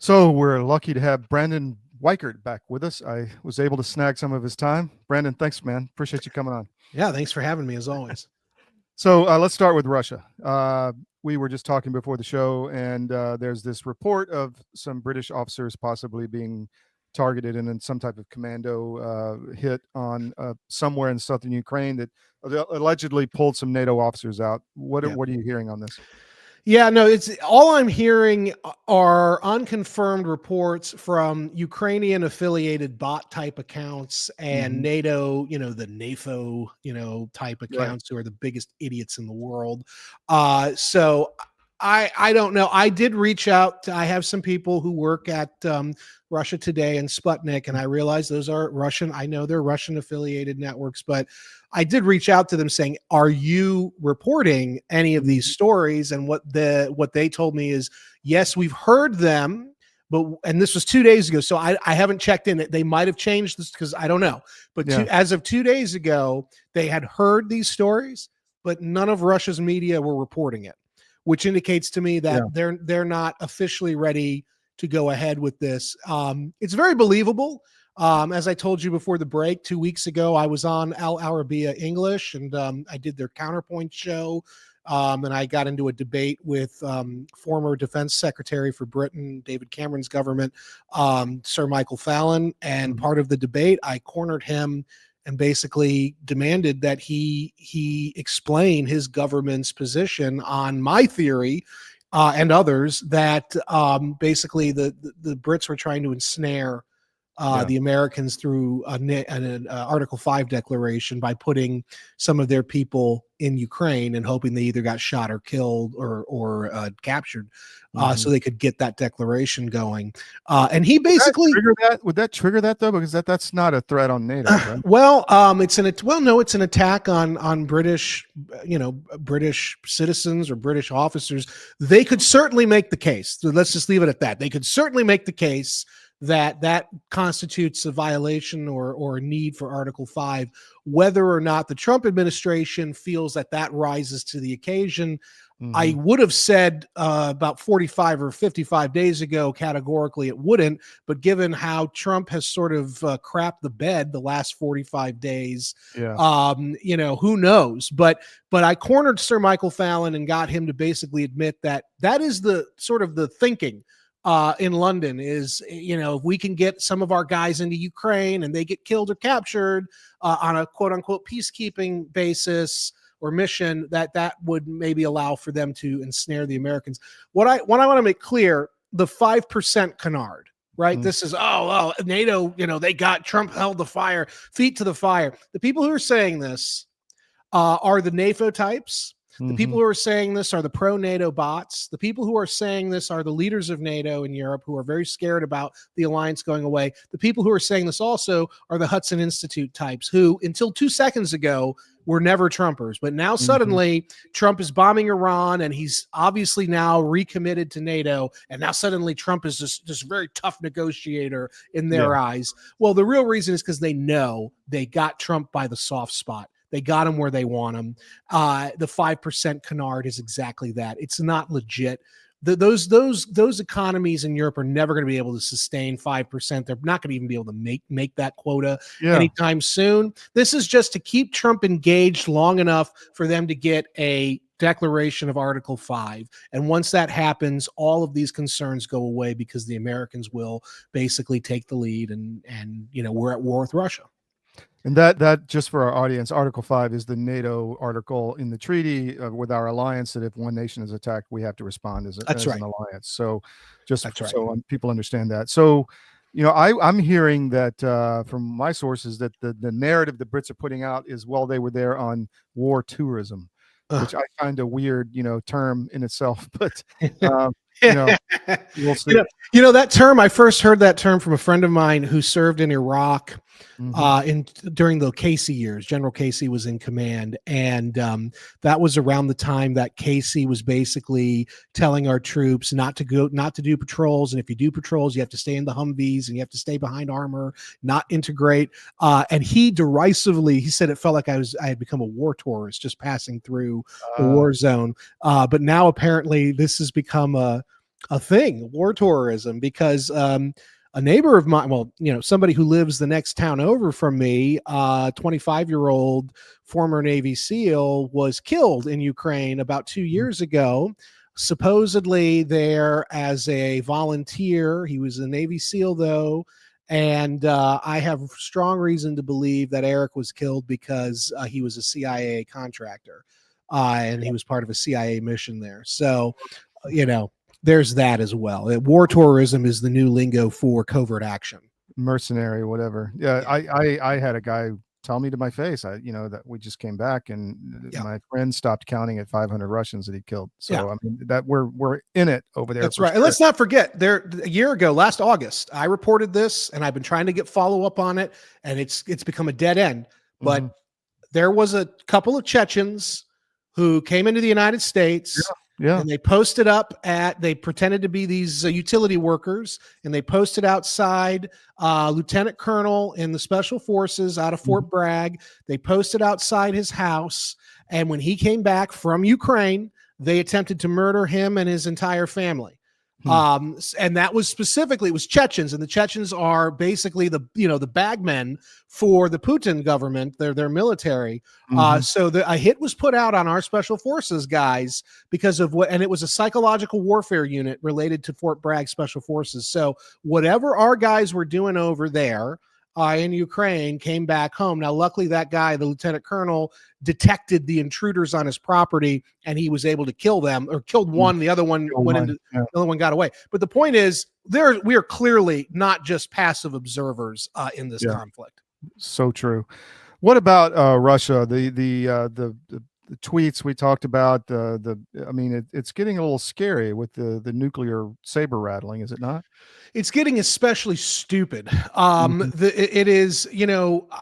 So we're lucky to have Brandon Weichert back with us. I was able to snag some of his time. Brandon, thanks, man. Appreciate you coming on. Yeah, thanks for having me as always. So let's start with Russia. We were just talking before the show, and there's this report of some British officers possibly being targeted in some type of commando hit on somewhere in southern Ukraine that allegedly pulled some NATO officers out. What are you hearing on this? Yeah, no, it's all I'm hearing are unconfirmed reports from Ukrainian affiliated bot type accounts and NATO, the NAFO, type accounts who are the biggest idiots in the world. So I don't know. I did reach out. I have some people who work at Russia Today and Sputnik, and I realize those are Russian. I know they're Russian affiliated networks, but I did reach out to them saying, "Are you reporting any of these stories?" And what they told me is, "Yes, we've heard them." And this was 2 days ago, so I haven't checked in. They might have changed this because I don't know. But as of 2 days ago, they had heard these stories, but none of Russia's media were reporting it, which indicates to me that they're not officially ready to go ahead with this. It's very believable. As I told you before the break, 2 weeks ago, I was on Al Arabiya English, and I did their Counterpoint show. And I got into a debate with former Defense Secretary for Britain, David Cameron's government, Sir Michael Fallon. And part of the debate, I cornered him and basically demanded that he explain his government's position on my theory and others that basically the Brits were trying to ensnare the Americans through an Article 5 declaration by putting some of their people in Ukraine and hoping they either got shot or killed or captured so they could get that declaration going. And he basically would that trigger that though? Because that's not a threat on NATO, right? It's an attack on British, British citizens or British officers. They could certainly make the case. So let's just leave it at that. They could certainly make the case that constitutes a violation or a need for Article 5. Whether or not the Trump administration feels that rises to the occasion, I would have said about 45 or 55 days ago, categorically it wouldn't. But given how Trump has sort of crapped the bed the last 45 days, who knows? But I cornered Sir Michael Fallon and got him to basically admit that is the sort of the thinking in London is, if we can get some of our guys into Ukraine and they get killed or captured on a quote unquote peacekeeping basis or mission, that would maybe allow for them to ensnare the Americans. What I want to make clear, the 5% canard, right? This is, NATO, they got Trump held the fire, feet to the fire. The people who are saying this are the NAFO types. The people who are saying this are the pro-NATO bots. The people who are saying this are the leaders of NATO in Europe who are very scared about the alliance going away. The people who are saying this also are the Hudson Institute types who, until 2 seconds ago, were never Trumpers. But now suddenly Trump is bombing Iran and he's obviously now recommitted to NATO. And now suddenly Trump is this very tough negotiator in their eyes. Well, the real reason is because they know they got Trump by the soft spot. They got him where they want him. The 5% canard is exactly that. It's not legit. Those economies in Europe are never going to be able to sustain 5%. They're not going to even be able to make that quota anytime soon. This is just to keep Trump engaged long enough for them to get a declaration of Article 5. And once that happens, all of these concerns go away because the Americans will basically take the lead and we're at war with Russia. And that just for our audience, Article 5 is the NATO article in the treaty with our alliance that if one nation is attacked, we have to respond as an alliance. So just so people understand that. So, I'm hearing that from my sources that the narrative the Brits are putting out is, well, they were there on war tourism, which I find a weird, term in itself. But we'll see. That term, I first heard that term from a friend of mine who served in Iraq during the Casey years. General Casey was in command, and that was around the time that Casey was basically telling our troops not to do patrols, and if you do patrols, you have to stay in the Humvees and you have to stay behind armor, not integrate. And he derisively, he said it felt like I had become a war tourist just passing through the war zone. But now apparently this has become a a thing, war tourism, because a neighbor of mine, well, somebody who lives the next town over from me, 25-year-old former Navy SEAL, was killed in Ukraine about 2 years ago, supposedly there as a volunteer. He was a Navy SEAL, though, and I have strong reason to believe that Eric was killed because he was a CIA contractor, and he was part of a CIA mission there. So, there's that as well. War tourism is the new lingo for covert action. Mercenary, whatever. Yeah. I had a guy tell me to my face, that we just came back and my friend stopped counting at 500 Russians that he killed. So, I mean, that we're in it over there. That's right. Sure. And let's not forget, a year ago, last August, I reported this, and I've been trying to get follow up on it, and it's become a dead end. But there was a couple of Chechens who came into the United States. Yeah. And they they pretended to be these utility workers, and they posted outside Lieutenant Colonel in the Special Forces out of Fort Bragg. They posted outside his house. And when he came back from Ukraine, they attempted to murder him and his entire family. And that was specifically, it was Chechens, and the Chechens are basically the bagmen for the Putin government. They're their military. So a hit was put out on our special forces guys because of and it was a psychological warfare unit related to Fort Bragg Special Forces. So whatever our guys were doing over there in Ukraine came back home. Now, luckily, that guy, the lieutenant colonel, detected the intruders on his property, and he was able to kill them, or killed one. The other one the other one got away. But the point is, we are clearly not just passive observers in this conflict. So true. What about Russia? The tweets we talked about. I mean, it's getting a little scary with the nuclear saber rattling, is it not? It's getting especially stupid. It is,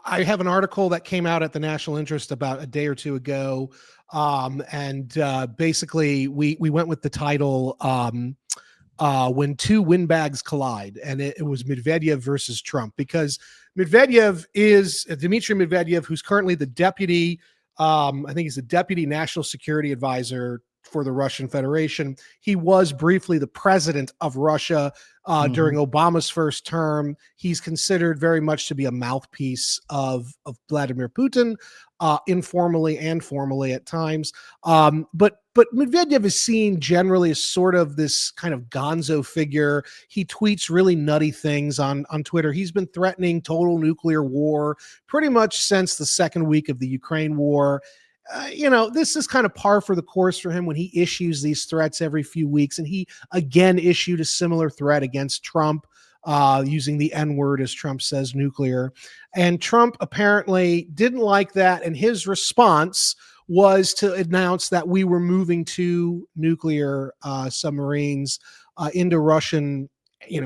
I have an article that came out at the National Interest about a day or two ago. And basically we went with the title, When Two Windbags Collide. And it was Medvedev versus Trump, because Medvedev is Dmitry Medvedev, who's currently the deputy, I think he's the deputy national security advisor for the Russian Federation. He was briefly the president of Russia during Obama's first term. He's considered very much to be a mouthpiece of Vladimir Putin, informally and formally at times. But Medvedev is seen generally as sort of this kind of gonzo figure. He tweets really nutty things on Twitter. He's been threatening total nuclear war pretty much since the second week of the Ukraine war. This is kind of par for the course for him when he issues these threats every few weeks. And he again issued a similar threat against Trump, using the N-word, as Trump says, nuclear. And Trump apparently didn't like that. And his response was to announce that we were moving to nuclear submarines into Russian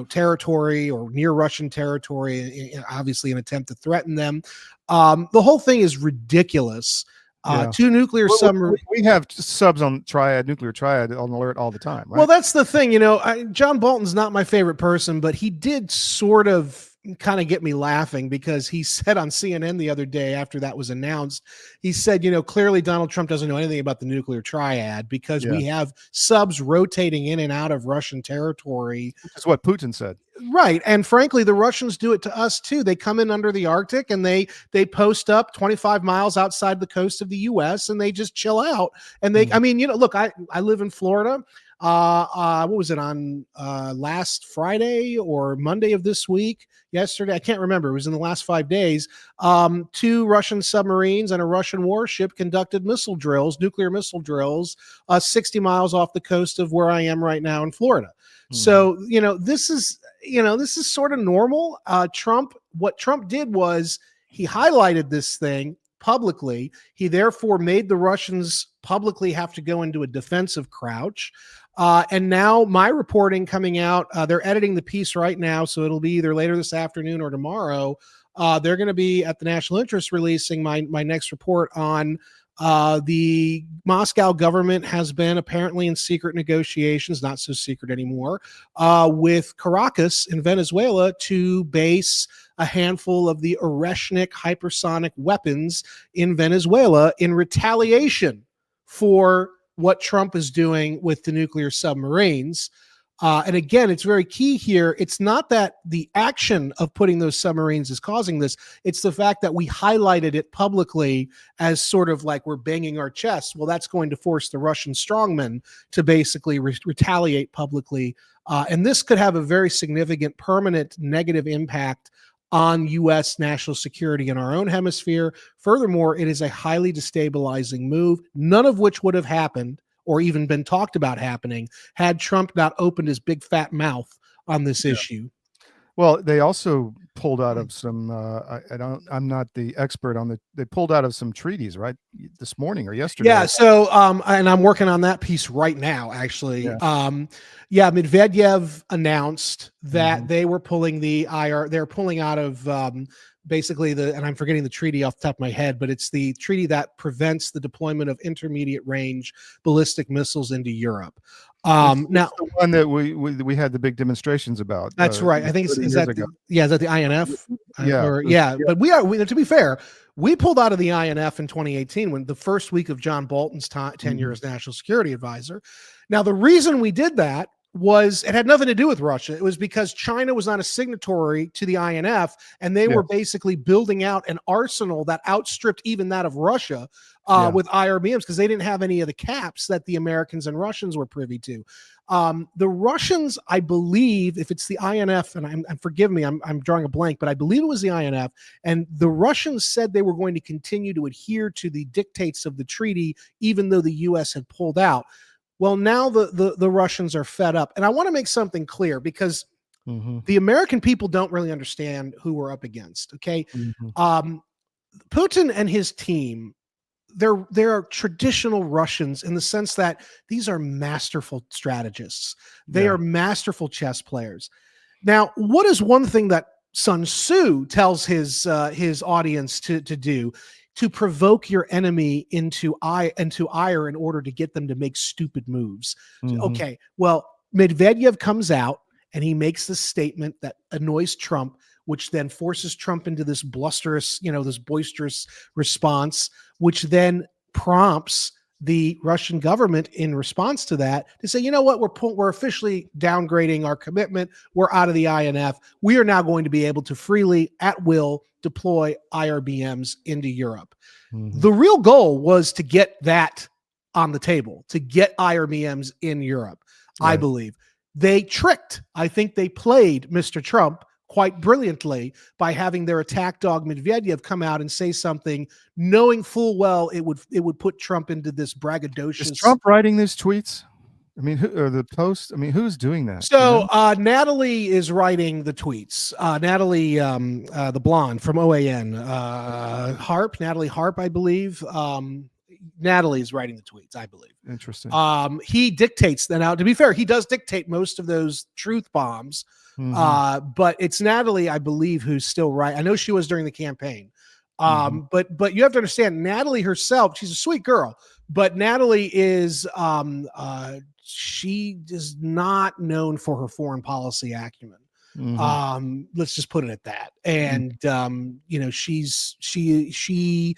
territory, or near Russian territory, obviously an attempt to threaten them. The whole thing is ridiculous. Two nuclear submarines. We have subs on nuclear triad on alert all the time, right? Well, that's the thing. John Bolton's not my favorite person, but he did sort of kind of get me laughing, because he said on CNN the other day after that was announced, he said, clearly Donald Trump doesn't know anything about the nuclear triad, because we have subs rotating in and out of Russian territory. That's what Putin said. Right. And frankly, the Russians do it to us too. They come in under the Arctic, and they post up 25 miles outside the coast of the US, and they just chill out. And they, look, I live in Florida. What was it, on last Friday or Monday of this week? Yesterday, I can't remember. It was in the last 5 days. 2 Russian submarines and a Russian warship conducted nuclear missile drills, 60 miles off the coast of where I am right now in Florida. So, this is sort of normal. What Trump did was he highlighted this thing publicly. He therefore made the Russians publicly have to go into a defensive crouch. And now my reporting coming out, they're editing the piece right now, so it'll be either later this afternoon or tomorrow. They're going to be at the National Interest releasing my next report on the Moscow government has been apparently in secret negotiations, not so secret anymore, with Caracas in Venezuela to base a handful of the Oreshnik hypersonic weapons in Venezuela in retaliation for what Trump is doing with the nuclear submarines. And again, it's very key here. It's not that the action of putting those submarines is causing this. It's the fact that we highlighted it publicly as sort of like we're banging our chests. Well, that's going to force the Russian strongmen to basically retaliate publicly. And this could have a very significant permanent negative impact on U.S. national security in our own hemisphere. Furthermore, it is a highly destabilizing move, none of which would have happened or even been talked about happening had Trump not opened his big fat mouth on this issue. Well, they also pulled out of some. I'm not the expert on the. They pulled out of some treaties, right, this morning or yesterday. Yeah. So, and I'm working on that piece right now, actually. Medvedev announced that they were pulling the IR. They're pulling out of basically and I'm forgetting the treaty off the top of my head, but it's the treaty that prevents the deployment of intermediate range ballistic missiles into Europe. It's the one that we had the big demonstrations about. That's right. I think is that the INF? Yeah. But to be fair, we pulled out of the INF in 2018 when the first week of John Bolton's tenure as National Security Advisor. Now, the reason we did that was it had nothing to do with Russia. It was because China was not a signatory to the INF, and they were basically building out an arsenal that outstripped even that of Russia with IRBMs because they didn't have any of the caps that the Americans and Russians were privy to. The Russians, I believe, if it's the INF, and I'm forgive me, I'm drawing a blank, but I believe it was the INF, and the Russians said they were going to continue to adhere to the dictates of the treaty, even though the U.S. had pulled out. Well, now the Russians are fed up. And I want to make something clear because the American people don't really understand who we're up against, okay? Putin and his team, they're traditional Russians in the sense that these are masterful strategists. They are masterful chess players. Now, what is one thing that Sun Tzu tells his audience to do? To provoke your enemy into ire in order to get them to make stupid moves. Okay, well, Medvedev comes out and he makes this statement that annoys Trump, which then forces Trump into this blusterous, this boisterous response, which then prompts the Russian government in response to that to say, you know what, we're officially downgrading our commitment. We're out of the INF. We are now going to be able to freely, at will, deploy IRBMs into Europe. The real goal was to get that on the table, to get IRBMs in Europe. I believe they tricked. I think they played Mr. Trump quite brilliantly by having their attack dog Medvedev come out and say something, knowing full well it would put Trump into this braggadocious. Is Trump writing these tweets? I mean, the posts? I mean, who's doing that? So Natalie is writing the tweets. Natalie, the blonde from OAN, Natalie Harp, I believe. Natalie is writing the tweets, I believe. Interesting. He dictates them out. To be fair, he does dictate most of those truth bombs. But it's Natalie, I believe, who's still right. I know she was during the campaign. But you have to understand, Natalie herself, she's a sweet girl, but Natalie is she is not known for her foreign policy acumen. Let's just put it at that. And she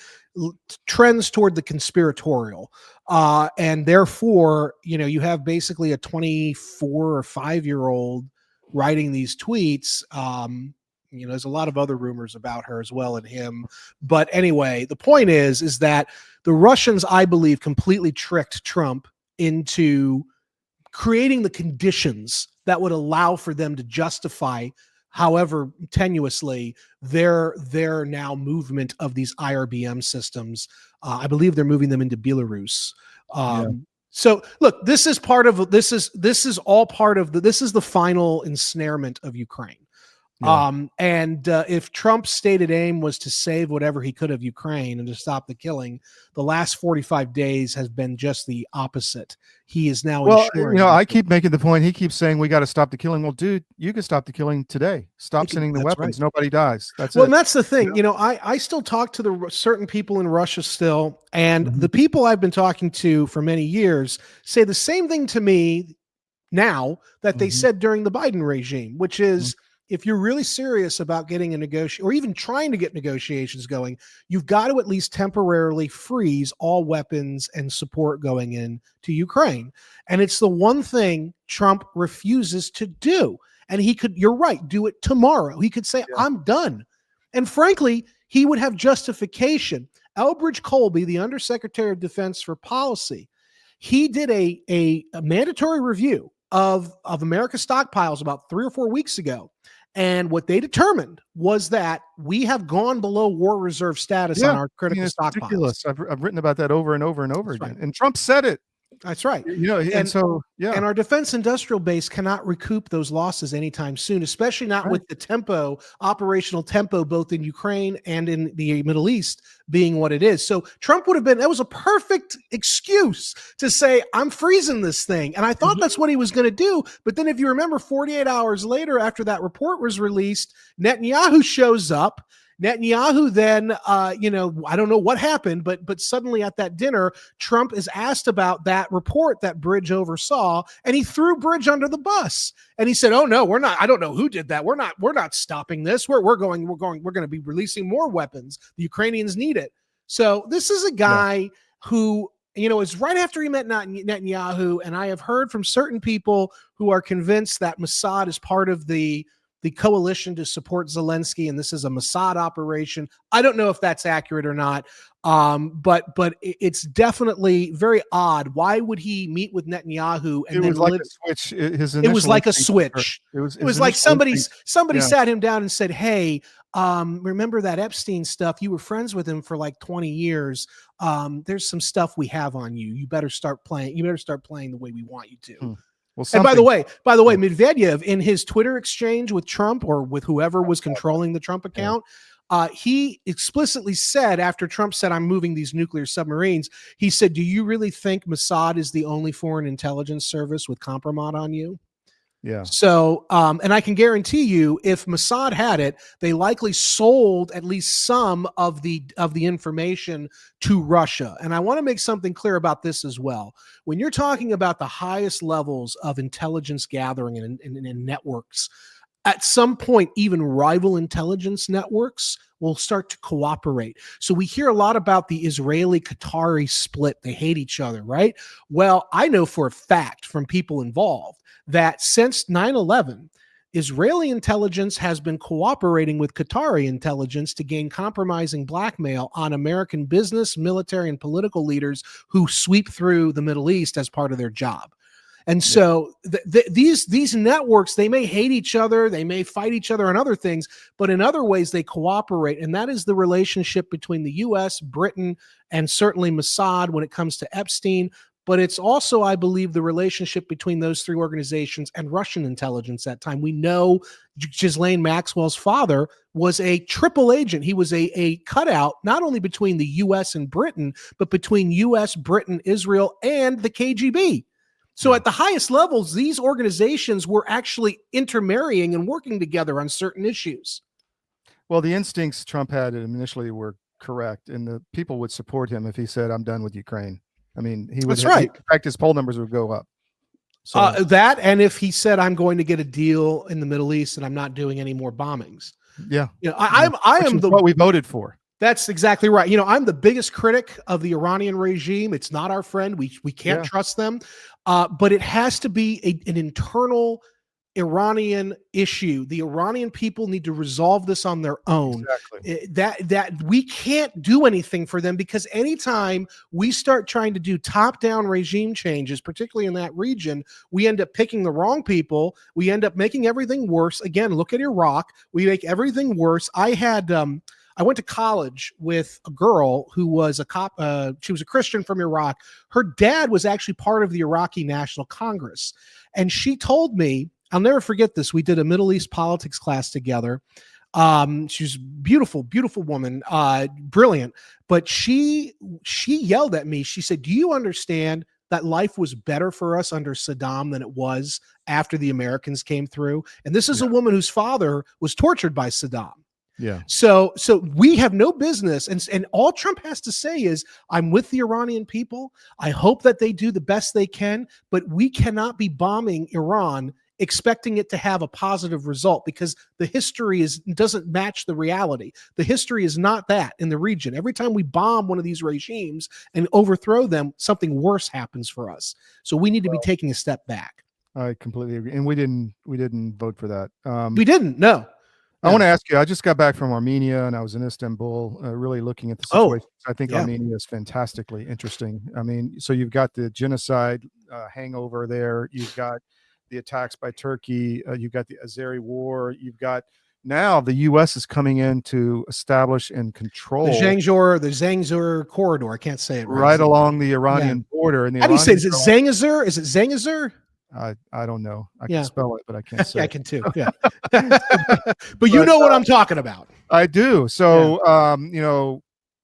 trends toward the conspiratorial, and therefore, you have basically a 24 or 5-year-old writing these tweets. There's a lot of other rumors about her as well and him. But anyway, the point is that the Russians, I believe, completely tricked Trump into creating the conditions that would allow for them to justify, however tenuously, their now movement of these IRBM systems. I believe they're moving them into Belarus. So look, this is all part of this is the final ensnarement of Ukraine. If Trump's stated aim was to save whatever he could of Ukraine and to stop the killing, the last 45 days has been just the opposite. He is now ensuring. I keep making the point. He keeps saying we got to stop the killing. Well, dude, you can stop the killing today. Stop sending the weapons. Right. Nobody dies. That's it. And that's the thing. I still talk to the certain people in Russia still, and the people I've been talking to for many years say the same thing to me now that they said during the Biden regime, which is, if you're really serious about getting a negotiation or even trying to get negotiations going, you've got to at least temporarily freeze all weapons and support going in to Ukraine. And it's the one thing Trump refuses to do. And he could, you're right, do it tomorrow. He could say, I'm done. And frankly, he would have justification. Elbridge Colby, the Undersecretary of Defense for Policy, he did a mandatory review of America's stockpiles about 3 or 4 weeks ago. And what they determined was that we have gone below war reserve status on our critical stockpiles. Ridiculous. I've written about that over and over and over again. And Trump said it. That's right. And our defense industrial base cannot recoup those losses anytime soon, especially not with the operational tempo, both in Ukraine and in the Middle East being what it is. So Trump that was a perfect excuse to say, I'm freezing this thing. And I thought that's what he was going to do. But then if you remember, 48 hours later, after that report was released, Netanyahu shows up. Netanyahu then, I don't know what happened, but suddenly at that dinner, Trump is asked about that report that Bridge oversaw, and he threw Bridge under the bus. And he said, "Oh no, we're not. I don't know who did that. We're not stopping this. We're going to be releasing more weapons. The Ukrainians need it." So this is a guy who, is right after he met Netanyahu, and I have heard from certain people who are convinced that Mossad is part of the coalition to support Zelensky, and this is a Mossad operation. I don't know if that's accurate or not, but it's definitely very odd. Why would he meet with Netanyahu? And it was like a switch. It was like a switch. It was like somebody sat him down and said, "Hey, remember that Epstein stuff? You were friends with him for like 20 years. There's some stuff we have on you. You better start playing. You better start playing the way we want you to." Well, and by the way, Medvedev, in his Twitter exchange with Trump or with whoever was controlling the Trump account, he explicitly said, after Trump said, "I'm moving these nuclear submarines," he said, "Do you really think Mossad is the only foreign intelligence service with compromise on you?" Yeah. So, and I can guarantee you, if Mossad had it, they likely sold at least some of the information to Russia. And I want to make something clear about this as well. When you're talking about the highest levels of intelligence gathering and networks, at some point, even rival intelligence networks will start to cooperate. So we hear a lot about the Israeli-Qatari split. They hate each other, right? Well, I know for a fact from people involved that since 9/11, Israeli intelligence has been cooperating with Qatari intelligence to gain compromising blackmail on American business, military, and political leaders who sweep through the Middle East as part of their job. And so these networks, they may hate each other, they may fight each other on other things, but in other ways they cooperate. And that is the relationship between the U.S., Britain, and certainly Mossad when it comes to Epstein. But it's also, I believe, the relationship between those three organizations and Russian intelligence at that time. We know Ghislaine Maxwell's father was a triple agent. He was a cutout, not only between the U.S. and Britain, but between U.S., Britain, Israel, and the KGB. So at the highest levels, these organizations were actually intermarrying and working together on certain issues. Well, the instincts Trump had initially were correct, and the people would support him if he said, "I'm done with Ukraine." I mean, he would. That's right. In fact, his poll numbers would go up. So that, and if he said, "I'm going to get a deal in the Middle East and I'm not doing any more bombings." Yeah. I am what we voted for. That's exactly right. I'm the biggest critic of the Iranian regime. It's not our friend. We can't trust them. But it has to be an internal Iranian issue. The Iranian people need to resolve this on their own. Exactly. That we can't do anything for them, because anytime we start trying to do top-down regime changes, particularly in that region, we end up picking the wrong people. We end up making everything worse. Again, look at Iraq. We make everything worse. I went to college with a girl who was a cop. She was a Christian from Iraq. Her dad was actually part of the Iraqi National Congress. And she told me, I'll never forget this. We did a Middle East politics class together. She's a beautiful, beautiful woman, brilliant. But she yelled at me. She said, "Do you understand that life was better for us under Saddam than it was after the Americans came through?" And this is a woman whose father was tortured by Saddam. Yeah. So we have no business. And all Trump has to say is, "I'm with the Iranian people. I hope that they do the best they can, but we cannot be bombing Iran expecting it to have a positive result, because the history doesn't match the reality. The history is not that in the region. Every time we bomb one of these regimes and overthrow them, something worse happens for us. So we need to be taking a step back. I completely agree. And we didn't vote for that. We didn't. No. I want to ask you, I just got back from Armenia and I was in Istanbul, really looking at the situation. I think Armenia is fantastically interesting. I mean, so you've got the genocide hangover there. You've got the attacks by Turkey. You've got the Azeri war. You've got now the U.S. is coming in to establish and control the Zangezur corridor. I can't say it right along the Iranian border. And how do you say it? Is it Zangezur? Is it Zangezur? I don't know. I can spell it, but I can't say I can too. Yeah. But you know what I'm talking about. I do. So, you know,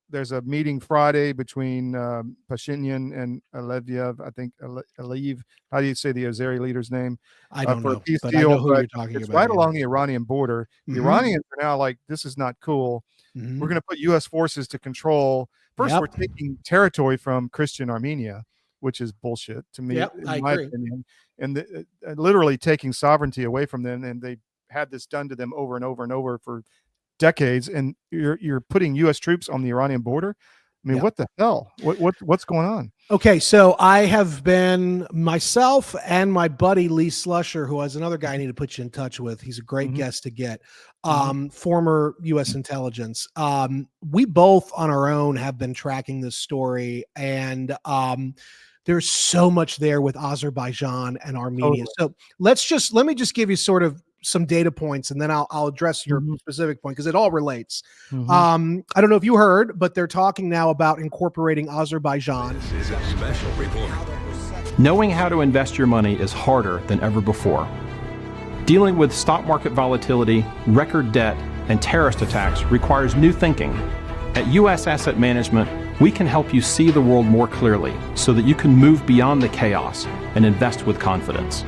there's a meeting Friday between Pashinyan and Aliev. I think Aliyev. How do you say the Azeri leader's name? I don't know. Peace but deal, I know who you're talking it's about. right along the Iranian border. The Iranians are now like, this is not cool. We're going to put U.S. forces to control. First, we're taking territory from Christian Armenia, which is bullshit to me, in my opinion. And literally taking sovereignty away from them. And they had this done to them over and over and over for decades. And you're putting U.S. troops on the Iranian border. I mean, what the hell? What's going on? Okay, so I have been, myself and my buddy Lee Slusher, who is another guy I need to put you in touch with. He's a great guest to get. Former U.S. intelligence. We both on our own have been tracking this story, and there's so much there with Azerbaijan and Armenia. So let me just give you sort of some data points, and then I'll address your specific point, because it all relates. I don't know if you heard, but they're talking now about incorporating Azerbaijan. This is a special report. Knowing how to invest your money is harder than ever before. Dealing with stock market volatility, record debt, and terrorist attacks requires new thinking. At U.S. Asset Management, we can help you see the world more clearly so that you can move beyond the chaos and invest with confidence.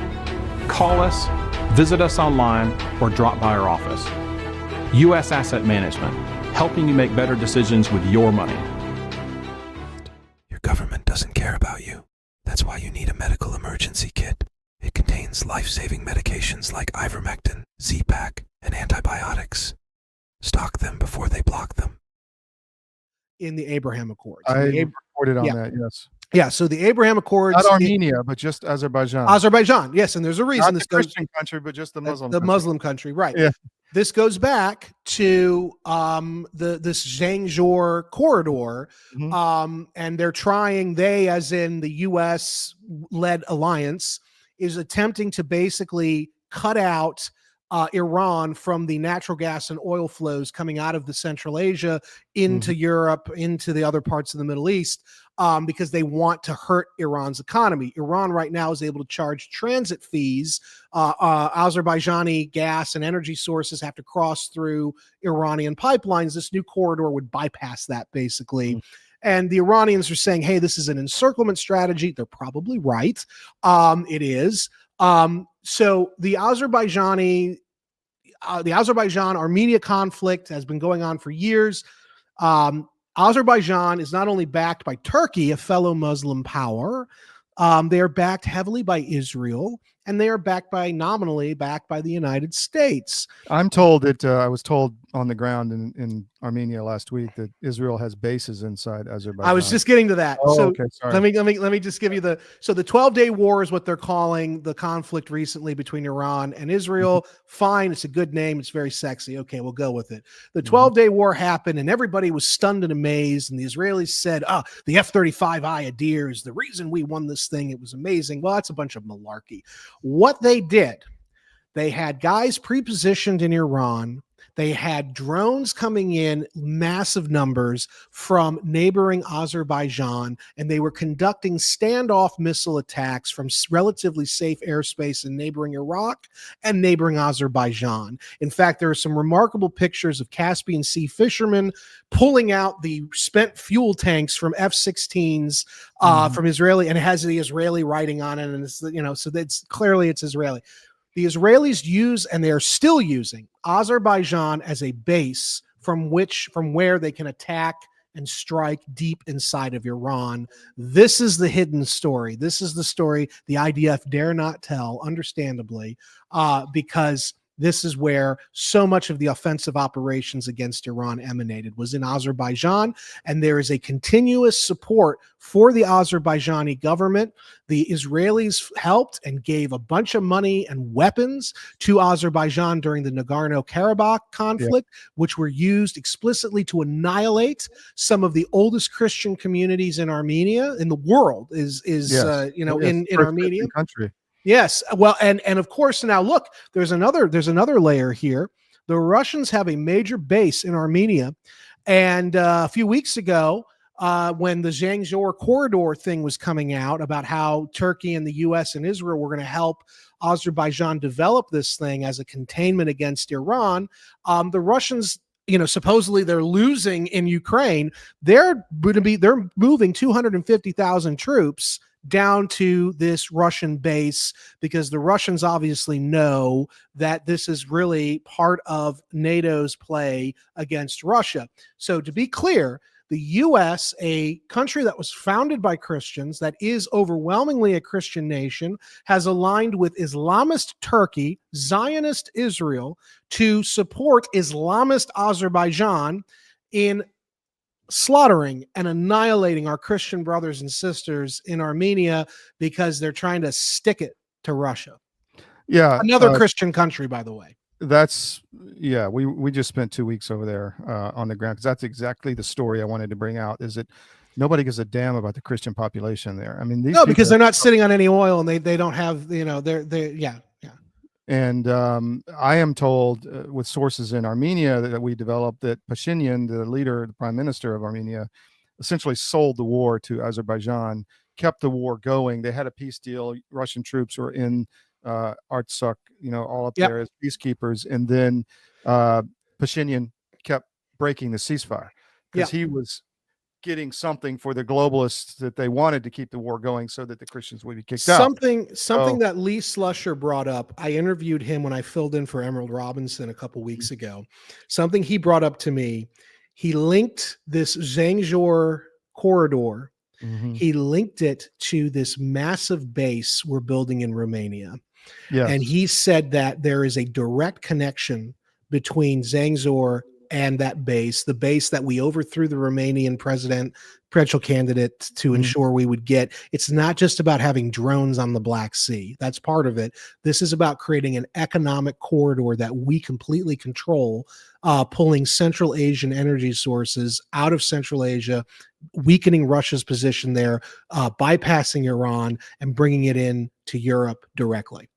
Call us, visit us online, or drop by our office. U.S. Asset Management, helping you make better decisions with your money. Your government doesn't care about you. That's why you need a medical emergency kit. It contains life-saving medications like ivermectin, Z-Pak, and antibiotics. Stock them before they block them. In the Abraham Accords. I reported on that, yes. Yeah, so the Abraham Accords. Not Armenia, but just Azerbaijan. Azerbaijan, yes, and there's a reason. Not this Christian country, but just the Muslim country. Muslim country, right. Yeah. This goes back to this Zangezur corridor, and they, as in the U.S.-led alliance, is attempting to basically cut out Iran from the natural gas and oil flows coming out of the Central Asia into Europe, into the other parts of the Middle East, because they want to hurt Iran's economy. Iran right now is able to charge transit fees. Azerbaijani gas and energy sources have to cross through Iranian pipelines. This new corridor would bypass that, basically. And the Iranians are saying, hey, this is an encirclement strategy. They're probably right. It is. So the Azerbaijan-Armenia conflict has been going on for years. Azerbaijan is not only backed by Turkey, a fellow Muslim power, they are backed heavily by Israel, and they are nominally backed by the United States. I'm told that I was told on the ground in Armenia last week that Israel has bases inside Azerbaijan. I was just getting to that. Oh, so okay, sorry. Let me just give you the 12-day war is what they're calling the conflict recently between Iran and Israel. Fine, it's a good name. It's very sexy. Okay, we'll go with it. The 12-day war happened, and everybody was stunned and amazed. And the Israelis said, the F-35 Ayadir is the reason we won this thing. It was amazing. Well, that's a bunch of malarkey. What they did, they had guys pre-positioned in Iran. They had drones coming in massive numbers from neighboring Azerbaijan, and they were conducting standoff missile attacks from relatively safe airspace in neighboring Iraq and neighboring Azerbaijan. In fact, there are some remarkable pictures of Caspian Sea fishermen pulling out the spent fuel tanks from F-16s from Israeli, and it has the Israeli writing on it, and it's, so that's clearly it's Israeli. The Israelis use, and they are still using, Azerbaijan as a base from where they can attack and strike deep inside of Iran. This is the hidden story. This is the story the IDF dare not tell, understandably, because this is where so much of the offensive operations against Iran emanated, was in Azerbaijan, and there is a continuous support for the Azerbaijani government. The Israelis helped and gave a bunch of money and weapons to Azerbaijan during the Nagorno-Karabakh conflict, which were used explicitly to annihilate some of the oldest Christian communities in Armenia, in the world, in Armenia. Country. Yes. Well, and of course, now look, there's another layer here. The Russians have a major base in Armenia. And a few weeks ago, when the Zhangzhou corridor thing was coming out about how Turkey and the US and Israel were going to help Azerbaijan develop this thing as a containment against Iran, the Russians, supposedly they're losing in Ukraine. They're moving 250,000 troops down to this Russian base, because the Russians obviously know that this is really part of NATO's play against Russia. So to be clear, the U.S., a country that was founded by Christians, that is overwhelmingly a Christian nation, has aligned with Islamist Turkey, Zionist Israel, to support Islamist Azerbaijan in slaughtering and annihilating our Christian brothers and sisters in Armenia, because they're trying to stick it to Russia. Yeah. Another Christian country, by the way. We just spent 2 weeks over there on the ground, because that's exactly the story I wanted to bring out, is that nobody gives a damn about the Christian population there. I mean, because they're not sitting on any oil, and they don't have, And I am told with sources in Armenia that we developed that Pashinyan, the leader, the prime minister of Armenia, essentially sold the war to Azerbaijan, kept the war going. They had a peace deal. Russian troops were in Artsukh, all up there as peacekeepers. And then Pashinyan kept breaking the ceasefire, because he was getting something for the globalists that they wanted to keep the war going so that the Christians would be kicked out. Something that Lee Slusher brought up. I interviewed him when I filled in for Emerald Robinson a couple weeks ago. Something he brought up to me. He linked this Zhangzhou corridor. He linked it to this massive base we're building in Romania. Yes. And he said that there is a direct connection between Zhangzhou and that base, the base that we overthrew the Romanian presidential candidate to ensure we would get. It's not just about having drones on the Black Sea. That's part of it. This is about creating an economic corridor that we completely control, pulling Central Asian energy sources out of Central Asia, weakening Russia's position there, bypassing Iran, and bringing it in to Europe directly.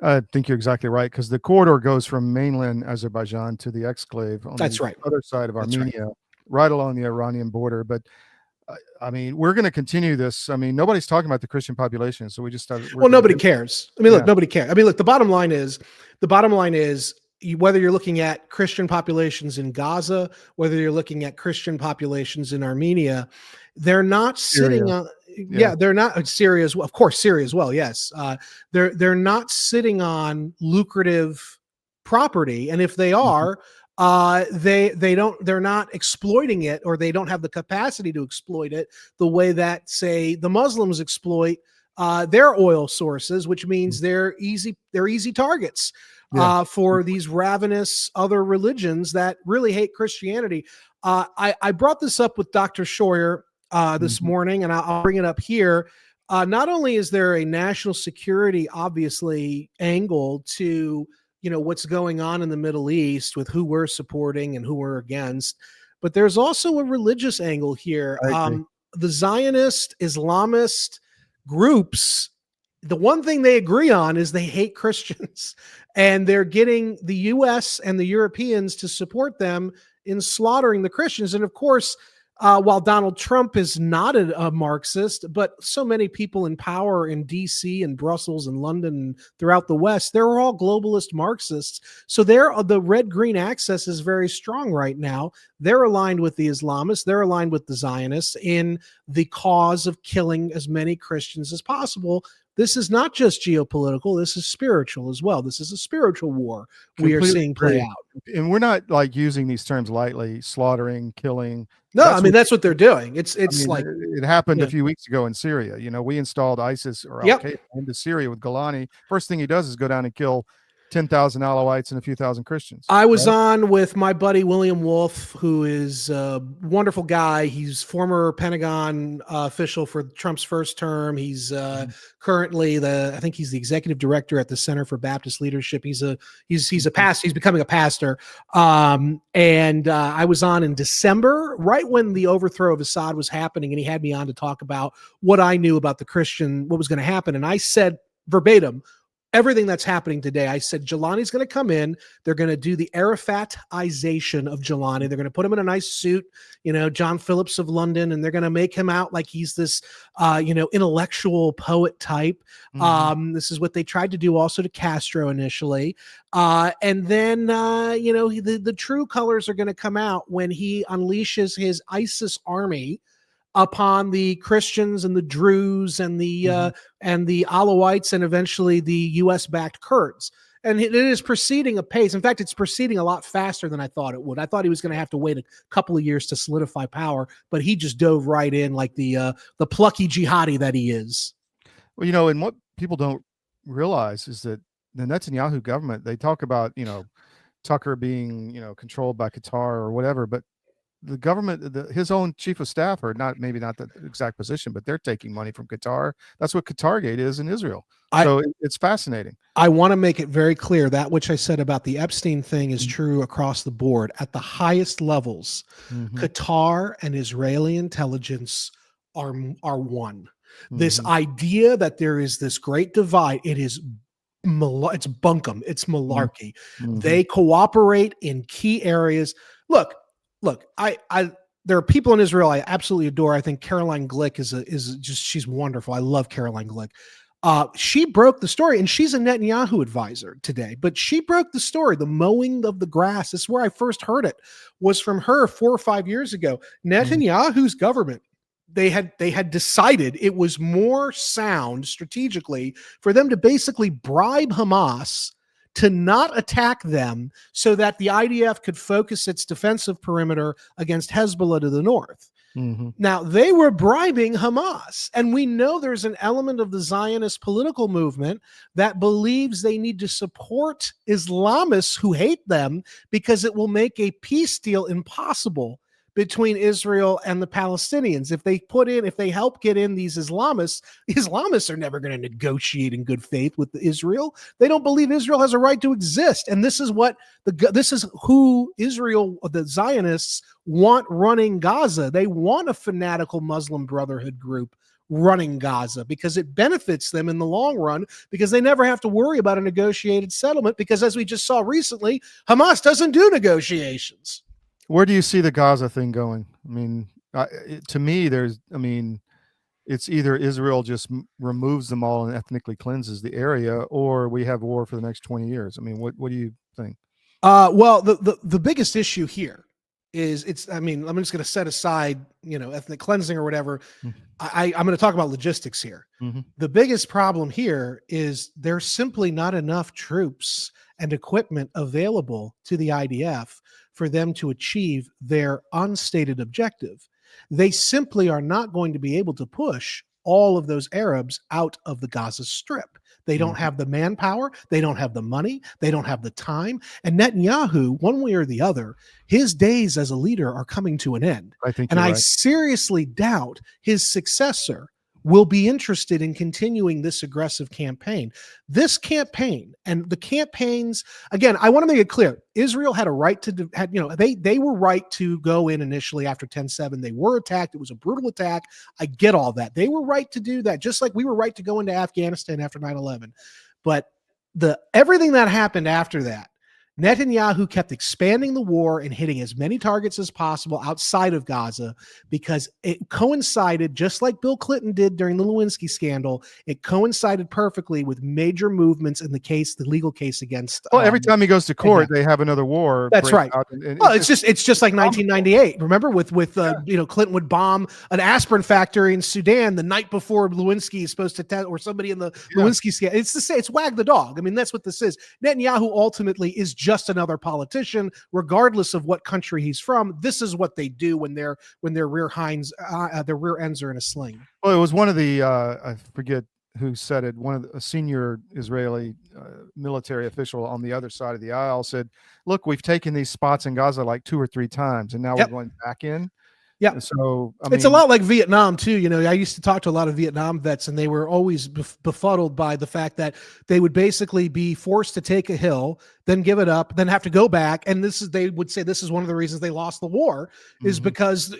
I think you're exactly right, because the corridor goes from mainland Azerbaijan to the exclave on the other side of Armenia, right along the Iranian border. But I mean, we're going to continue this. I mean, nobody's talking about the Christian population, so we just started. Well, nobody cares. I mean, look, nobody cares. I mean, look, the bottom line is whether you're looking at Christian populations in Gaza, whether you're looking at Christian populations in Armenia, they're not sitting on. They're not. Syria as well. Of course, Syria as well. Yes, they're not sitting on lucrative property, and if they are, they're not exploiting it, or they don't have the capacity to exploit it the way that, say, the Muslims exploit their oil sources, which means they're easy targets for these ravenous other religions that really hate Christianity. I brought this up with Dr. Scheuer this morning, and I'll bring it up here. Not only is there a national security, obviously, angle to what's going on in the Middle East with who we're supporting and who we're against, but there's also a religious angle here. The Zionist, Islamist groups, the one thing they agree on is they hate Christians, and they're getting the U.S. and the Europeans to support them in slaughtering the Christians. And of course, while Donald Trump is not a Marxist, but so many people in power in DC and Brussels and London and throughout the West, they're all globalist Marxists. So the red-green axis is very strong right now. They're aligned with the Islamists. They're aligned with the Zionists in the cause of killing as many Christians as possible, this is not just geopolitical, this is spiritual as well. This is a spiritual war we are seeing play out. And we're not like using these terms lightly, slaughtering, killing. No, I mean, that's what they're doing. It's like it happened a few weeks ago in Syria. We installed ISIS or Al-Qaeda into Syria with Golani. First thing he does is go down and kill 10,000 Alawites and a few thousand Christians. I was on with my buddy William Wolf, who is a wonderful guy. He's former Pentagon official for Trump's first term. He's currently I think he's the executive director at the Center for Baptist Leadership. He's a pastor. He's becoming a pastor. And I was on in December, right when the overthrow of Assad was happening, and he had me on to talk about what I knew about what was going to happen. And I said verbatim, everything that's happening today. I said, Jelani's going to come in. They're going to do the Arafatization of Jelani. They're going to put him in a nice suit, John Phillips of London, and they're going to make him out like he's this, intellectual poet type. This is what they tried to do also to Castro initially. And then, the true colors are going to come out when he unleashes his ISIS army upon the Christians and the Druze and the Alawites and eventually the U.S.-backed Kurds. And it is proceeding apace. In fact, it's proceeding a lot faster than I thought it would. I thought he was going to have to wait a couple of years to solidify power, but he just dove right in like the plucky jihadi that he is. Well, and what people don't realize is that the Netanyahu government, they talk about, Tucker being, controlled by Qatar or whatever, but the government, his own chief of staff, or maybe not the exact position, but they're taking money from Qatar. That's what Qatargate is in Israel. So it's fascinating. I want to make it very clear that which I said about the Epstein thing is true across the board. At the highest levels, Qatar and Israeli intelligence are one. This idea that there is this great divide, it's bunkum. It's malarkey. They cooperate in key areas. Look, there are people in Israel I absolutely adore. I think Caroline Glick she's wonderful. I love Caroline Glick. She broke the story, and she's a Netanyahu advisor today, but she broke the story, the mowing of the grass. This is where I first heard it, was from her 4 or 5 years ago. Netanyahu's government, they had decided it was more sound strategically for them to basically bribe Hamas to not attack them so that the IDF could focus its defensive perimeter against Hezbollah to the north. Now, they were bribing Hamas, and we know there's an element of the Zionist political movement that believes they need to support Islamists who hate them because it will make a peace deal impossible between Israel and the Palestinians. If they help get in these Islamists are never going to negotiate in good faith with Israel. They don't believe Israel has a right to exist. And this is who Israel, the Zionists, want running Gaza. They want a fanatical Muslim Brotherhood group running Gaza because it benefits them in the long run, because they never have to worry about a negotiated settlement, because as we just saw recently, Hamas doesn't do negotiations. Where do you see the Gaza thing going? I mean, to me, it's either Israel just removes them all and ethnically cleanses the area, or we have war for the next 20 years. I mean, what do you think? Well, the biggest issue here is I'm just going to set aside, ethnic cleansing or whatever. I'm going to talk about logistics here. The biggest problem here is there's simply not enough troops and equipment available to the IDF for them to achieve their unstated objective. They simply are not going to be able to push all of those Arabs out of the Gaza Strip. They don't have the manpower. They don't have the money. They don't have the time. And Netanyahu, one way or the other, his days as a leader are coming to an end. I seriously doubt his successor will be interested in continuing this aggressive campaign. This campaign and the campaigns, again, I want to make it clear, Israel had a right to, they were right to go in initially after 10/7. They were attacked. It was a brutal attack. I get all that. They were right to do that, just like we were right to go into Afghanistan after 9/11. But everything that happened after that Netanyahu kept expanding the war and hitting as many targets as possible outside of Gaza because it coincided, just like Bill Clinton did during the Lewinsky scandal, it coincided perfectly with major movements in the legal case against. Well, every time he goes to court, they have another war. That's right. Well, it's just like 1998. Remember, with Clinton would bomb an aspirin factory in Sudan the night before Lewinsky is supposed to or somebody in the Lewinsky scandal. It's it's wag the dog. I mean, that's what this is. Netanyahu ultimately is just another politician, regardless of what country he's from. This is what they do when their rear ends are in a sling. Well, it was one of the I forget who said it. A senior Israeli military official on the other side of the aisle said, "Look, we've taken these spots in Gaza like 2 or 3 times, and now we're going back in." Yeah. So it's a lot like Vietnam too. I used to talk to a lot of Vietnam vets, and they were always befuddled by the fact that they would basically be forced to take a hill, then give it up, then have to go back. And they would say this is one of the reasons they lost the war is because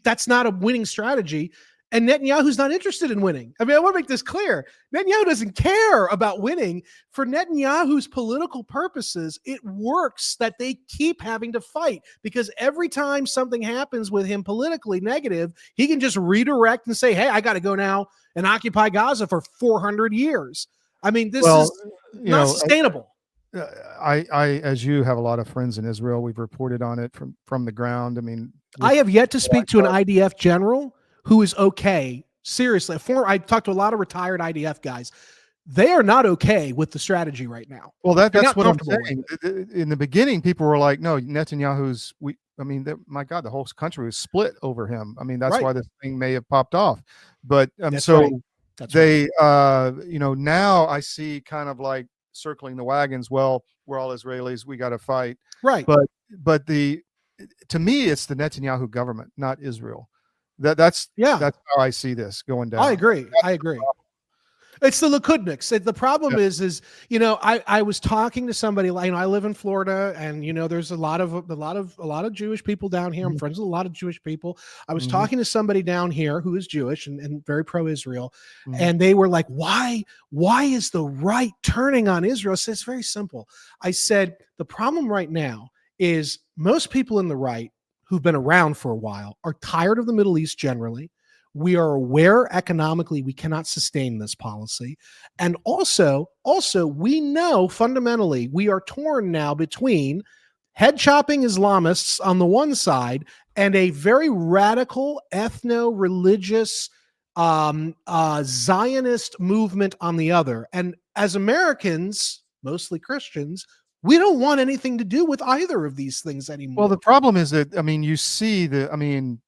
that's not a winning strategy. And Netanyahu's not interested in winning. I mean, I want to make this clear. Netanyahu doesn't care about winning. For Netanyahu's political purposes, it works that they keep having to fight because every time something happens with him politically negative, he can just redirect and say, hey, I got to go now and occupy Gaza for 400 years. I mean, this is not sustainable. I, as you have a lot of friends in Israel, we've reported on it from the ground. I mean, I have yet to speak to an IDF general who is okay. Seriously, I talked to a lot of retired IDF guys. They are not okay with the strategy right now. Well, that's what I'm saying. In the beginning, people were like, no, Netanyahu's, my God, the whole country was split over him. I mean, that's why this thing may have popped off. But now I see kind of like circling the wagons. Well, we're all Israelis. We got to fight. Right. But to me, it's the Netanyahu government, not Israel. That's how I see this going down. I agree. It's the Likudniks. The problem is I was talking to somebody. I live in Florida, and there's a lot of Jewish people down here. I'm friends with a lot of Jewish people. I was talking to somebody down here who is Jewish and very pro-Israel, and they were like, "Why is the right turning on Israel?" I said, it's very simple. I said the problem right now is most people in the right who've been around for a while are tired of the Middle East generally. We are aware economically we cannot sustain this policy. And also we know fundamentally we are torn now between head-chopping Islamists on the one side and a very radical ethno-religious Zionist movement on the other. And as Americans, mostly Christians, we don't want anything to do with either of these things anymore. Well, the problem is that, you see and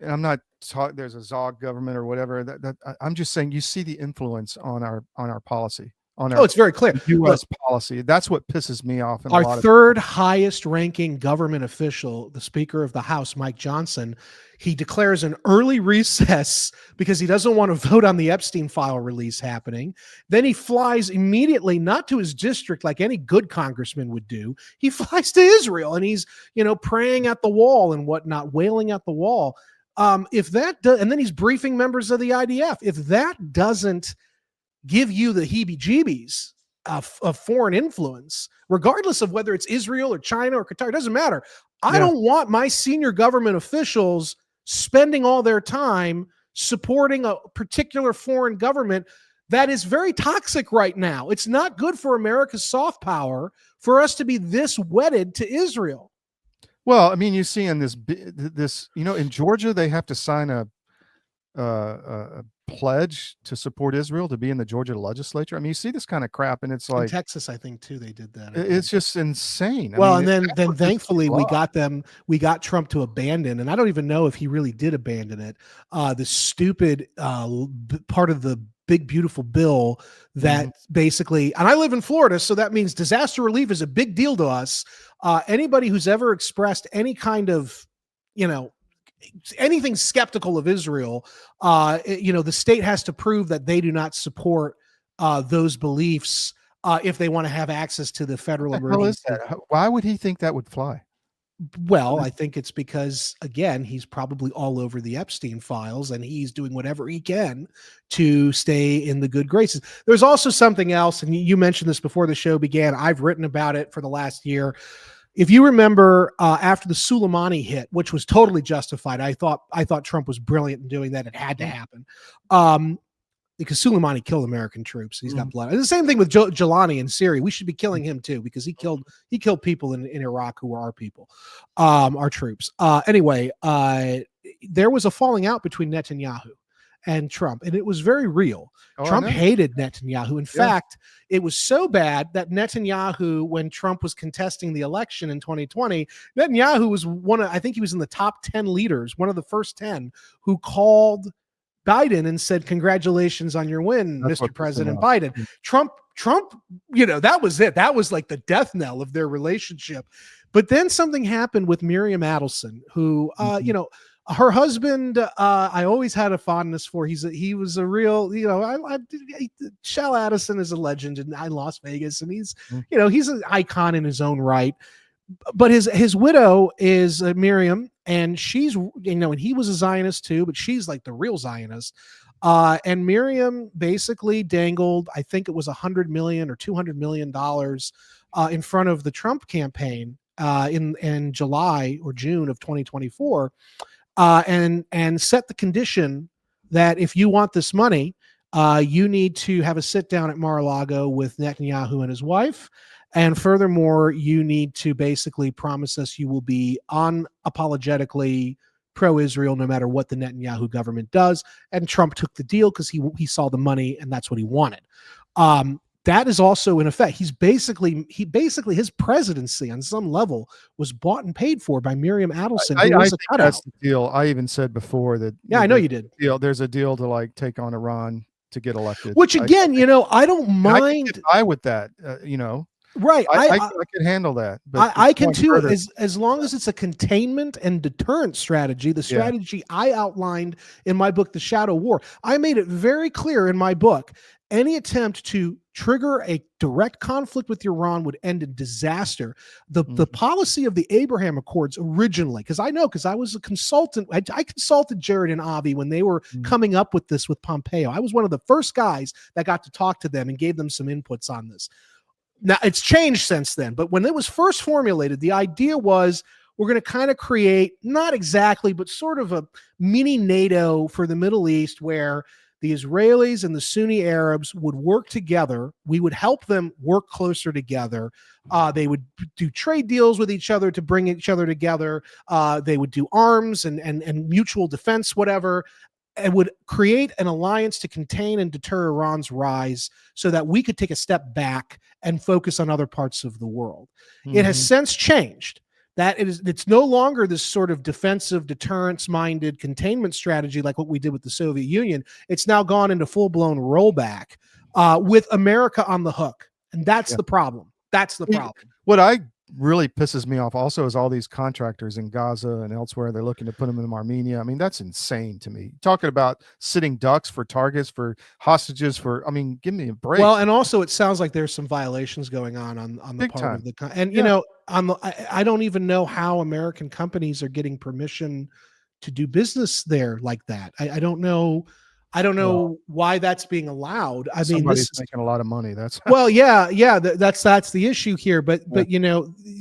I'm not talking, there's a Zog government or whatever that I'm just saying, you see the influence on our policy, it's very clear. U.S. policy. That's what pisses me off. Our third highest ranking government official, the Speaker of the House, Mike Johnson, he declares an early recess because he doesn't want to vote on the Epstein file release happening. Then he flies immediately, not to his district like any good congressman would do. He flies to Israel and he's, praying at the wall and whatnot, wailing at the wall. And then he's briefing members of the IDF. If that doesn't give you the heebie-jeebies of foreign influence, regardless of whether it's Israel or China or Qatar, it doesn't matter. I don't want my senior government officials spending all their time supporting a particular foreign government that is very toxic right now. It's not good for America's soft power for us to be this wedded to Israel. Well, you see in this, in Georgia, they have to sign a pledge to support Israel to be in the Georgia legislature. You see this kind of crap, and it's like in Texas, I think too, they did that. It's just insane. Well, and then thankfully we got Trump to abandon, and I don't even know if he really did abandon it. The stupid part of the big beautiful bill that basically, and I live in Florida, so that means disaster relief is a big deal to us. Anybody who's ever expressed any kind of, anything skeptical of Israel, the state has to prove that they do not support those beliefs if they want to have access to the federal emergency. Why would he think that would fly? Well, I think it's because, again, he's probably all over the Epstein files and he's doing whatever he can to stay in the good graces. There's also something else, and you mentioned this before the show began. I've written about it for the last year. If you remember, after the Soleimani hit, which was totally justified, I thought Trump was brilliant in doing that. It had to happen. Because Soleimani killed American troops. He's got blood. And the same thing with Jelani in Syria. We should be killing him too, because he killed people in Iraq who were our people, our troops. Anyway, there was a falling out between Netanyahu and Trump, and it was very real. Trump hated Netanyahu. In fact, it was so bad that Netanyahu, when Trump was contesting the election in 2020, Netanyahu was I think he was in the top 10 leaders, one of the first 10 who called Biden and said, "Congratulations on your win, Mr. President Biden." Trump, that was it. That was like the death knell of their relationship. But then something happened with Miriam Adelson, who, her husband, I always had a fondness for. He was a real, Shell Addison is a legend in Las Vegas, and he's an icon in his own right. But his widow is Miriam, and she's, and he was a Zionist too, but she's like the real Zionist. And Miriam basically dangled, I think it was $100 million or $200 million in front of the Trump campaign in July or June of 2024, and set the condition that if you want this money, you need to have a sit down at Mar-a-Lago with Netanyahu and his wife. And furthermore, you need to basically promise us you will be unapologetically pro-Israel no matter what the Netanyahu government does. And Trump took the deal because he saw the money and that's what he wanted. That is also in effect. He basically his presidency on some level was bought and paid for by Miriam Adelson. I think that's the deal. I even said before that. Yeah, I know you did. There's a deal to like take on Iran to get elected. Which again, I don't mind. I can get by with that. Right. I can handle that. But I can too, as long as it's a containment and deterrent strategy, the strategy I outlined in my book, The Shadow War. I made it very clear in my book, any attempt to trigger a direct conflict with Iran would end in disaster. The policy of the Abraham Accords originally, because I was a consultant. I consulted Jared and Avi when they were coming up with this with Pompeo. I was one of the first guys that got to talk to them and gave them some inputs on this. Now, it's changed since then, but when it was first formulated, the idea was we're going to kind of create, not exactly, but sort of a mini NATO for the Middle East where the Israelis and the Sunni Arabs would work together. We would help them work closer together. They would do trade deals with each other to bring each other together. They would do arms and mutual defense, whatever. It would create an alliance to contain and deter Iran's rise so that we could take a step back and focus on other parts of the world. It has since changed. It's no longer this sort of defensive, deterrence-minded containment strategy like what we did with the Soviet Union. It's now gone into full-blown rollback with America on the hook. And that's the problem. That's the problem. What really pisses me off also is all these contractors in Gaza and elsewhere. They're looking to put them in Armenia. I mean, that's insane to me. Talking about sitting ducks for targets, for hostages, give me a break. Well, and also it sounds like there's some violations going on the Big part time. of the I don't even know how American companies are getting permission to do business there like that. I don't know. I don't know why that's being allowed. I mean, somebody's making a lot of money. That's well, yeah. That's the issue here. But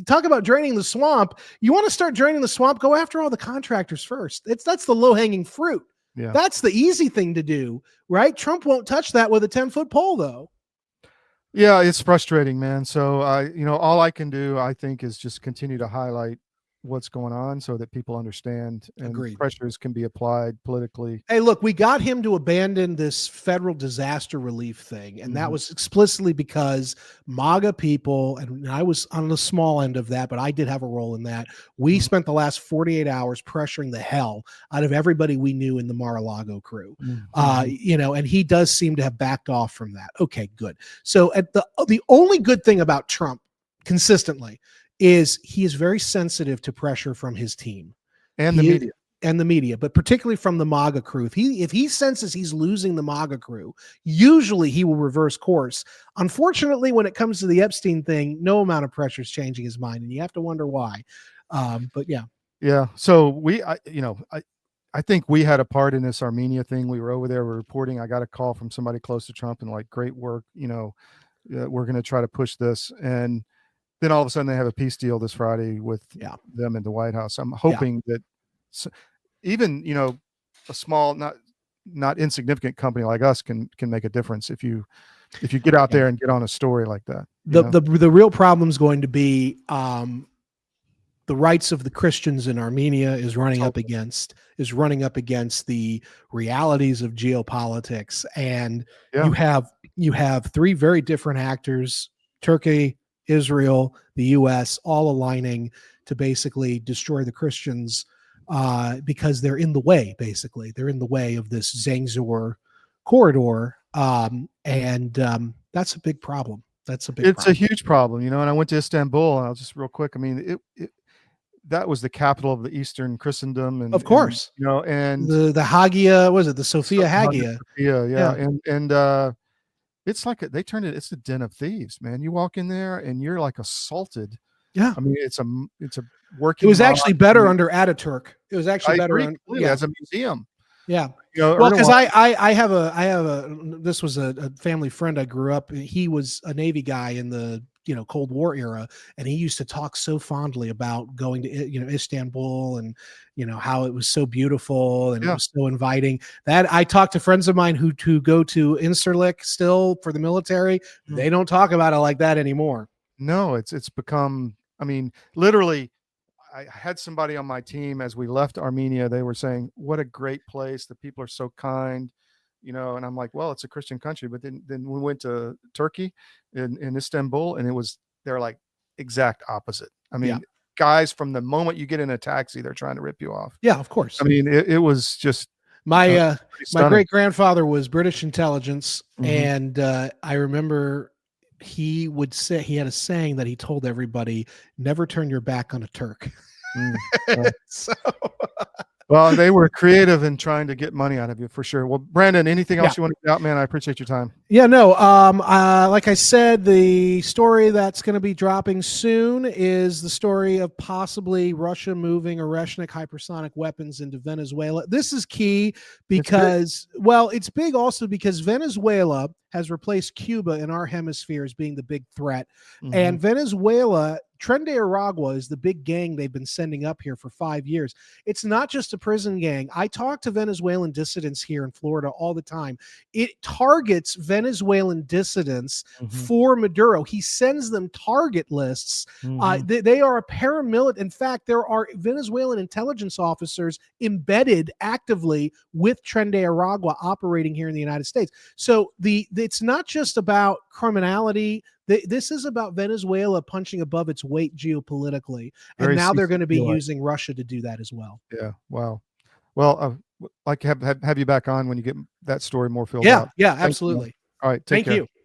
talk about draining the swamp. You want to start draining the swamp? Go after all the contractors first. That's the low hanging fruit. Yeah. That's the easy thing to do, right? Trump won't touch that with a 10-foot pole, though. Yeah, it's frustrating, man. So all I can do, I think, is just continue to highlight what's going on so that people understand and Agreed. Pressures can be applied politically. Hey, look, we got him to abandon this federal disaster relief thing. And that was explicitly because MAGA people, and I was on the small end of that, but I did have a role in that. We spent the last 48 hours pressuring the hell out of everybody we knew in the Mar-a-Lago crew. And he does seem to have backed off from that. Okay, good. So the only good thing about Trump consistently is he is very sensitive to pressure from his team and the media, but particularly from the MAGA crew. If he senses he's losing the MAGA crew, usually he will reverse course. Unfortunately, when it comes to the Epstein thing, no amount of pressure is changing his mind, and you have to wonder why. But yeah. Yeah. So I think we had a part in this Armenia thing. We were over there, we're reporting. I got a call from somebody close to Trump and like, great work. We're going to try to push this. And then all of a sudden they have a peace deal this Friday with them in the White House. I'm hoping that even, a small, not insignificant company like us can make a difference if you get out there and get on a story like that. The real problem is going to be the rights of the Christians in Armenia is running up against the realities of geopolitics, and you have three very different actors: Turkey, Israel, the U.S., all aligning to basically destroy the Christians because they're in the way. Basically, they're in the way of this Zangezur corridor, and that's a big problem. It's a huge problem, And I went to Istanbul, and I'll just real quick. I mean, that was the capital of the Eastern Christendom, and of course, and the Hagia, was it the Sophia Hagia? And it's like they turned it. It's the den of thieves, man. You walk in there and you're like assaulted. Yeah, I mean, it's a working. It was actually better under Ataturk. It was actually better as a museum. Yeah. Well, because I have a this was a family friend I grew up. He was a Navy guy in the Cold War era, and he used to talk so fondly about going to Istanbul and how it was so beautiful and it was so inviting. That I talked to friends of mine who go to Incirlik still for the military. They don't talk about it like that anymore. No, it's become. I mean, literally. I had somebody on my team as we left Armenia. They were saying, "What a great place! The people are so kind," And I'm like, "Well, it's a Christian country." But then we went to Turkey, in Istanbul, and they're like exact opposite. I mean, guys, from the moment you get in a taxi, they're trying to rip you off. Yeah, of course. I mean, it was just my great grandfather was British intelligence, Mm-hmm. and I remember he would say, he had a saying that he told everybody: never turn your back on a Turk. So well, they were creative in trying to get money out of you for sure. Well, Brandon, anything else you want to get out, man? I appreciate your time. Yeah, no. Like I said, the story that's going to be dropping soon is the story of possibly Russia moving Oreshnik hypersonic weapons into Venezuela. This is key because, it's big also because Venezuela has replaced Cuba in our hemisphere as being the big threat. Mm-hmm. And Venezuela, Tren de Aragua is the big gang they've been sending up here for 5 years. It's not just a prison gang. I talk to Venezuelan dissidents here in Florida all the time. It targets Venezuelan dissidents for Maduro. He sends them target lists. They are a paramilitary. In fact, there are Venezuelan intelligence officers embedded actively with Tren de Aragua operating here in the United States. So it's not just about criminality. This is about Venezuela punching above its weight geopolitically. And now they're going to be using Russia to do that as well. Yeah. Wow. Well, like have you back on when you get that story more filled out. Yeah, absolutely. All right. Take care. Thank you.